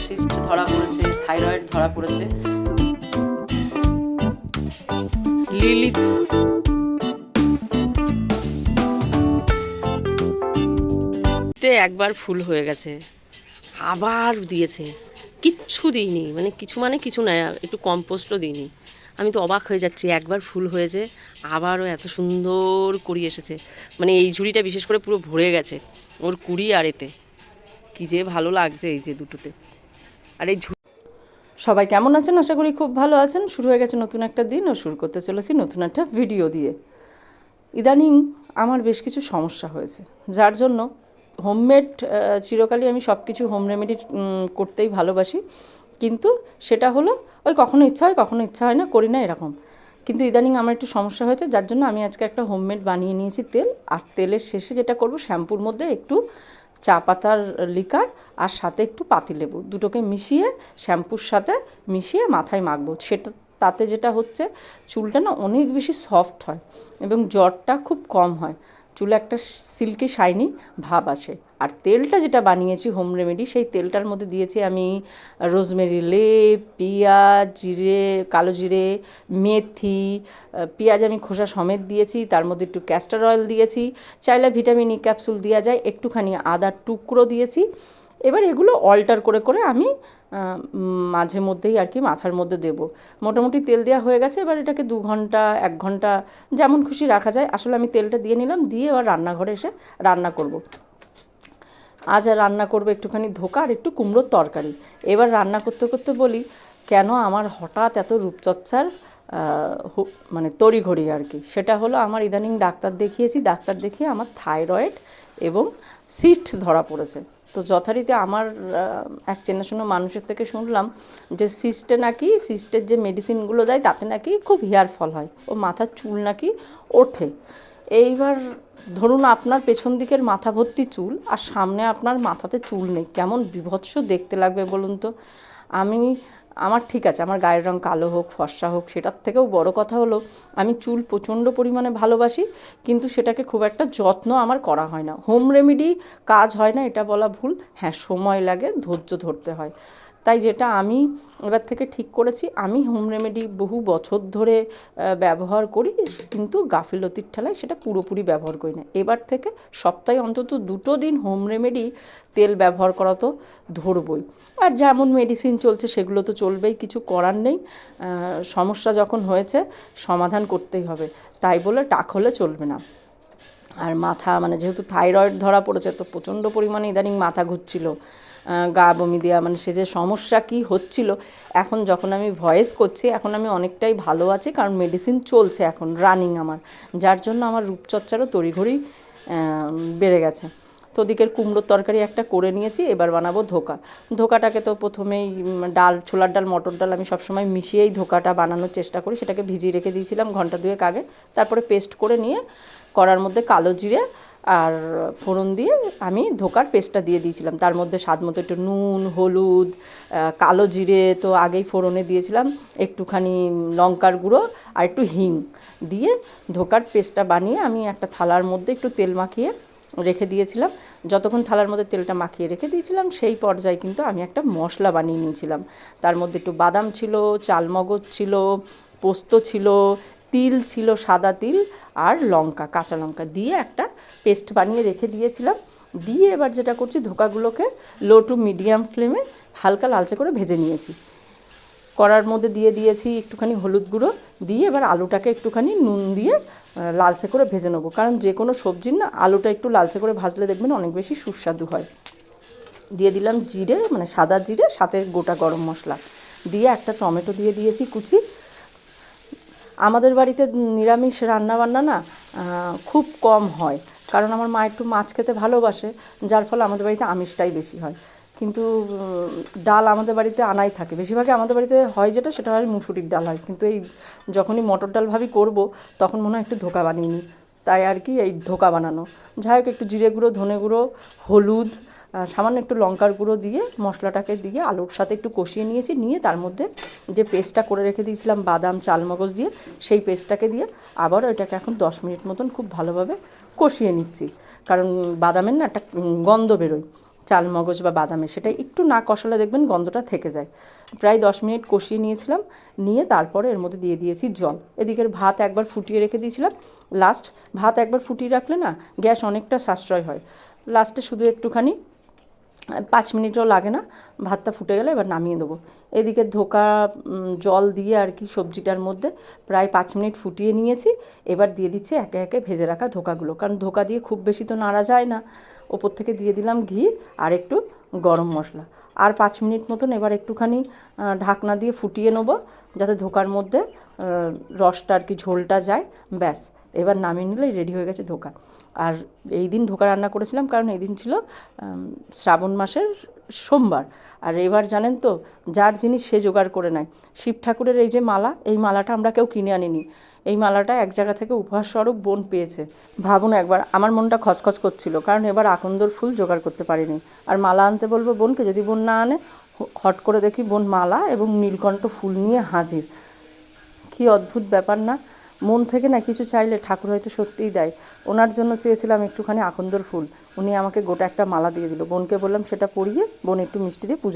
Cyst ধরা পড়েছে, thyroid ধরা পড়েছে। লিলি একবার ফুল হয়ে গেছে, আবার দিয়েছে, কিচ্ছু দিইনি, মানে কিছু না, একটু কম্পোস্টও দিইনি। আমি তো অবাক হয়ে যাচ্ছি, একবার ফুল হয়েছে আবারও এত সুন্দর কুড়ি এসেছে। মানে এই ঝুড়িটা বিশেষ করে পুরো ভরে গেছে ওর কুড়ি আর এতে, কী যে ভালো লাগছে এই যে দুটোতে। আর এই সবাই কেমন আছেন? আশা করি খুব ভালো আছেন। শুরু হয়ে গেছে নতুন একটা দিন, ও শুরু করতে চলেছি নতুন একটা ভিডিও দিয়ে। ইদানিং আমার বেশ কিছু সমস্যা হয়েছে, যার জন্য হোমমেড চিরকালই আমি সব কিছু হোম রেমেডি করতেই ভালোবাসি, কিন্তু সেটা হলো ওই কখনো ইচ্ছা হয় কখনো ইচ্ছা হয় না, করি না এরকম। কিন্তু ইদানিং আমার একটু সমস্যা হয়েছে, যার জন্য আমি আজকে একটা হোমমেড বানিয়ে নিয়েছি তেল। আর তেলের শেষে যেটা করব, শ্যাম্পুর মধ্যে একটু চা পাতার লিকার আর সাথে একটু পাতিলেবু দুটোকে মিশিয়ে শ্যাম্পুর সাথে মিশিয়ে মাথায় মাখবো। সেটা তাতে যেটা হচ্ছে, চুলটা না অনেক বেশি সফট হয় এবং জ্বরটা খুব কম হয়, চুলে একটা সিল্কি শাইনি ভাব আসে। আর তেলটা যেটা বানিয়েছি হোম রেমেডি, সেই তেলটার মধ্যে দিয়েছি আমি রোজমেরি লেপ, পেঁয়াজ, জিরে, কালো জিরে, মেথি, পেঁয়াজ আমি খোসা সমেত দিয়েছি, তার মধ্যে একটু ক্যাস্টর অয়েল দিয়েছি, চাইলে ভিটামিন ই ক্যাপসুল দেওয়া যায়, একটুখানি আদার টুকরো দিয়েছি। এবার এগুলো অল্টার করে করে আমি মাঝে মধ্যেই আর কি মাথার মধ্যে দেব। মোটামুটি তেল দেওয়া হয়ে গেছে, এবার এটাকে 2 ঘন্টা 1 ঘন্টা যেমন খুশি রাখা যায়। আসলে আমি তেলটা দিয়ে নিলাম, দিয়ে এবার রান্নাঘরে এসে রান্না করব। আজ আর রান্না করবো একটুখানি ধোকা আর একটু কুমড়োর তরকারি। এবার রান্না করতে করতে বলি, কেন আমার হঠাৎ এত রূপচর্চার মানে তড়িঘড়ি আর কি। সেটা হলো, আমার ইদানিং ডাক্তার দেখিয়েছি, ডাক্তার দেখিয়ে আমার থাইরয়েড এবং সিস্ট ধরা পড়েছে। তো যথারীতি আমার এক চেনাশোনা মানুষের থেকে শুনলাম যে সিস্টের যে মেডিসিনগুলো দেয় তাতে নাকি খুব হেয়ার ফল হয়, ও মাথার চুল নাকি ওঠে। এইবার ধরুন আপনার পেছন দিকের মাথা ভর্তি চুল আর সামনে আপনার মাথাতে চুল নেই, কেমন বিভৎস দেখতে লাগবে বলুন তো। আমার ঠিক আছে, আমার গায়ের রং কালো হোক ফর্সা হোক, সেটার থেকেও বড় কথা হলো আমি চুল প্রচণ্ড পরিমাণে ভালোবাসি, কিন্তু সেটাকে খুব একটা যত্ন আমার করা হয় না। হোম রেমেডি কাজ হয় না এটা বলা ভুল, হ্যাঁ সময় লাগে, ধৈর্য ধরতে হয়। তাই যেটা আমি এবার থেকে ঠিক করেছি, আমি হোম রেমেডি বহু বছর ধরে ব্যবহার করি, কিন্তু গাফিলতির ঠেলায় সেটা পুরোপুরি ব্যবহার করি না। এবার থেকে সপ্তাহে অন্তত 2 দিন হোম রেমেডি তেল ব্যবহার করা তো ধরবই। আর যেমন মেডিসিন চলছে সেগুলো তো চলবেই, কিছু করার নেই। সমস্যা যখন হয়েছে সমাধান করতেই হবে, তাই বলে টাক হলে চলবে না। আর মাথা মানে যেহেতু থাইরয়েড ধরা পড়েছে, তো প্রচণ্ড পরিমাণে ইদানিং মাথা ঘুরছিল, গা বমি দেওয়া, মানে সে যে সমস্যা কী হচ্ছিল। এখন যখন আমি ভয়েস করছি, এখন আমি অনেকটাই ভালো আছি, কারণ মেডিসিন চলছে এখন রানিং আমার, যার জন্য আমার রূপচর্চারও তড়িঘড়ি বেড়ে গেছে। তো ওদিকের কুমড়োর তরকারি একটা করে নিয়েছি, এবার বানাবো ধোকা। ধোকাটাকে তো প্রথমেই ছোলার ডাল মটর ডাল আমি সবসময় মিশিয়েই ধোকাটা বানানোর চেষ্টা করি, সেটাকে ভিজিয়ে রেখে দিয়েছিলাম ঘন্টা 2 আগে। তারপরে পেস্ট করে নিয়ে কড়ার মধ্যে কালো জিরে আর ফোড়ন দিয়ে আমি ধোকার পেস্টটা দিয়ে দিয়েছিলাম, তার মধ্যে স্বাদ মতো একটু নুন, হলুদ, কালো জিরে তো আগেই ফোড়নে দিয়েছিলাম, একটুখানি লঙ্কার গুঁড়ো আর একটু হিং দিয়ে ধোকার পেস্টটা বানিয়ে আমি একটা থালার মধ্যে একটু তেল মাখিয়ে রেখে দিয়েছিলাম। যতক্ষণ থালার মধ্যে তেলটা মাখিয়ে রেখে দিয়েছিলাম, সেই পর্যায়ে কিন্তু আমি একটা মশলা বানিয়ে নিয়েছিলাম। তার মধ্যে একটু বাদাম ছিল, চালমগজ ছিল, পোস্ত ছিল, তিল ছিল, সাদা তিল আর লঙ্কা, কাঁচা লঙ্কা দিয়ে একটা পেস্ট বানিয়ে রেখে দিয়েছিলাম। দিয়ে এবার যেটা করছি, ধোকাগুলোকে লো টু মিডিয়াম ফ্লেমে হালকা লালচে করে ভেজে নিয়েছি। কড়ার মধ্যে দিয়ে দিয়েছি একটুখানি হলুদ গুঁড়ো, দিয়ে এবার আলুটাকে একটুখানি নুন দিয়ে লালচে করে ভেজে নেবো, কারণ যে কোনো সবজির না আলুটা একটু লালচে করে ভাজলে দেখবেন অনেক বেশি সুস্বাদু হয়। দিয়ে দিলাম জিরে, মানে সাদা জিরে, সাথে গোটা গরম মশলা দিয়ে একটা টমেটো দিয়ে দিয়েছি কুচি। আমাদের বাড়িতে নিরামিষ রান্নাবান্না না খুব কম হয়, কারণ আমার মা একটু মাছ খেতে ভালোবাসে, যার ফলে আমাদের বাড়িতে আমিষটাই বেশি হয়। কিন্তু ডাল আমাদের বাড়িতে আনাই থাকে, বেশিরভাগই আমাদের বাড়িতে হয় যেটা, সেটা হয় মুসুরির ডাল হয়। কিন্তু এই যখনই মটর ডাল ভাবি করবো, তখন মনে হয় একটু ধোকা বানিয়ে নিই, তাই আর কি এই ধোকা বানানো। যাই হোক, একটু জিরে গুঁড়ো, ধনে গুঁড়ো, হলুদ, সামান্য একটু লঙ্কার গুঁড়ো দিয়ে মশলাটাকে দিয়ে আলুর সাথে একটু কষিয়ে নিয়েছি। নিয়ে তার মধ্যে যে পেস্টটা করে রেখে দিয়েছিলাম বাদাম চালমগজ দিয়ে, সেই পেস্টটাকে দিয়ে আবারও এটাকে এখন 10 মিনিট মতন খুব ভালোভাবে কষিয়ে নিচ্ছি, কারণ বাদামের না একটা গন্ধ বেরোয়। চালমগজ বা বাদামের, সেটা একটু না কষালে দেখবেন গন্ধটা থেকে যায়। প্রায় 10 মিনিট কষিয়ে নিয়েছিলাম, নিয়ে তারপরে এর মধ্যে দিয়ে দিয়েছি জল। এদিকের ভাত একবার ফুটিয়ে রেখে দিয়েছিলাম। ভাত একবার ফুটিয়ে রাখলে না গ্যাস অনেকটা সাশ্রয় হয়। লাস্টে শুধু একটুখানি 5 মিনিটও লাগে না, ভাতটা ফুটে গেলে এবার নামিয়ে দেবো। এদিকে ধোকা জল দিয়ে আর কি সবজিটার মধ্যে প্রায় 5 মিনিট ফুটিয়ে নিয়েছি। এবার দিয়ে দিচ্ছি একে একে ভেজে রাখা ধোকাগুলো, কারণ ধোকা দিয়ে খুব বেশি তো নাড়া যায় না। ওপর থেকে দিয়ে দিলাম ঘি আর একটু গরম মশলা। আর 5 মিনিট মতন এবার একটুখানি ঢাকনা দিয়ে ফুটিয়ে নেবো, যাতে ধোকার মধ্যে রসটা আর কি ঝোলটা যায়। ব্যাস, এবার নামিয়ে নিলেই রেডি হয়ে গেছে ধোকা। আর এই দিন ধোকা রান্না করেছিলাম কারণ এই দিন ছিল শ্রাবণ মাসের সোমবার। আর এবার জানেন তো, যার জিনিস সে জোগাড় করে নেয়। শিব ঠাকুরের এই যে মালা, এই মালাটা আমরা কেউ কিনে আনিনি। এই মালাটা এক জায়গা থেকে উপহার স্বরূপ বোন পেয়েছে। ভাবুন একবার, আমার মনটা খচখচ করছিল, কারণ এবার আকন্দর ফুল জোগাড় করতে পারিনি। আর মালা আনতে বলবো বোনকে, যদি বোন না আনে হট করে দেখি বোন মালা এবং নীলকণ্ঠ ফুল নিয়ে হাজির। কী অদ্ভুত ব্যাপার না, মন থেকে না কিছু চাইলে ঠাকুর হয়তো সত্যিই দেয়। ওনার জন্য চেয়েছিলাম একটুখানি আকন্দর ফুল, উনি আমাকে গোটা একটা মালা দিয়ে দিল। বোনকে বললাম সেটা পরিয়ে বোন একটু মিষ্টি দিয়ে পুজো